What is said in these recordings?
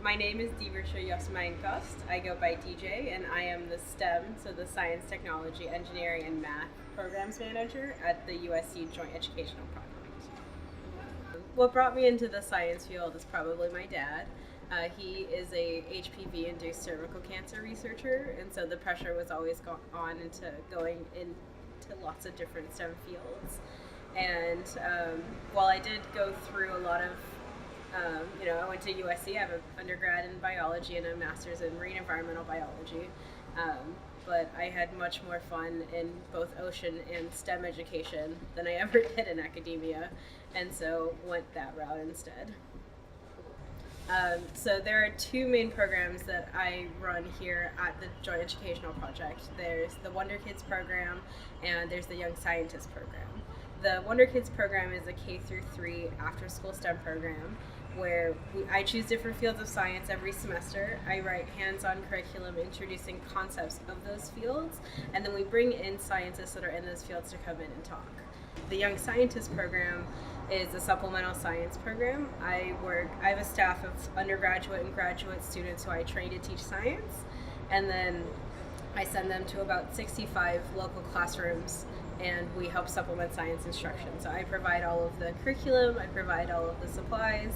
My name is Diversha Yosmainkost. I go by DJ, and I am the STEM, so the Science, Technology, Engineering, and Math Programs Manager at the USC Joint Educational Project. What brought me into the science field is probably my dad. He is a HPV-induced cervical cancer researcher, and so the pressure was always on into going into lots of different STEM fields. And while I did go through a lot of I went to USC. I have an undergrad in biology and a master's in marine environmental biology. But I had much more fun in both ocean and STEM education than I ever did in academia, and so went that route instead. So there are two main programs that I run here at the Joint Educational Project. There's the Wonder Kids program, and there's the Young Scientist program. The Wonder Kids program is a K through 3 after-school STEM program where I choose different fields of science every semester. I write hands-on curriculum introducing concepts of those fields, and then we bring in scientists that are in those fields to come in and talk. The Young Scientist program is a supplemental science program. I have a staff of undergraduate and graduate students who I train to teach science, and then I send them to about 65 local classrooms, and we help supplement science instruction. So I provide all of the curriculum, I provide all of the supplies,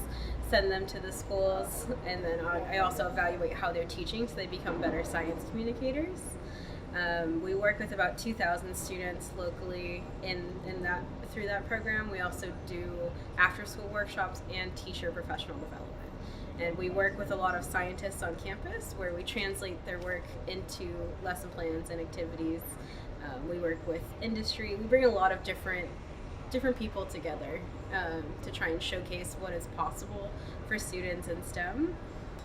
send them to the schools, and then I also evaluate how they're teaching so they become better science communicators. We work with about 2,000 students locally through that program. We also do after-school workshops and teacher professional development. And we work with a lot of scientists on campus where we translate their work into lesson plans and activities. We work with industry. We bring a lot of different people together to try and showcase what is possible for students in STEM.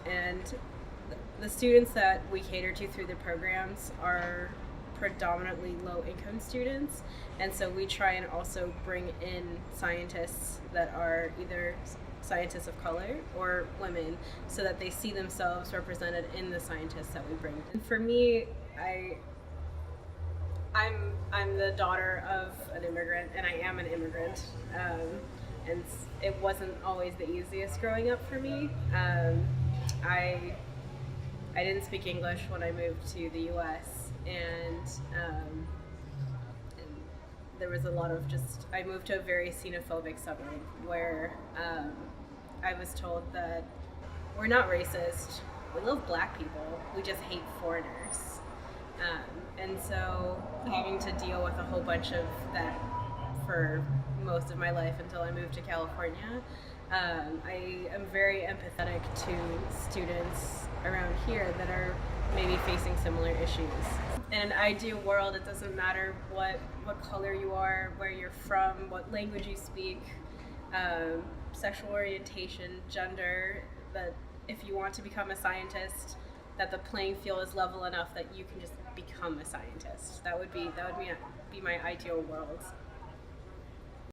And the students that we cater to through the programs are predominantly low-income students, and so we try and also bring in scientists that are either scientists of color or women so that they see themselves represented in the scientists that we bring. And for me, I'm the daughter of an immigrant, and I am an immigrant, and it wasn't always the easiest growing up for me. I didn't speak English when I moved to the U.S., and there was a lot of I moved to a very xenophobic suburb where I was told that we're not racist, we love black people, we just hate foreigners. And so having to deal with a whole bunch of that for most of my life until I moved to California, I am very empathetic to students around here that are maybe facing similar issues. In an ideal world, it doesn't matter what color you are, where you're from, what language you speak, sexual orientation, gender, that if you want to become a scientist, that the playing field is level enough that you can just become a scientist. That would be my ideal world.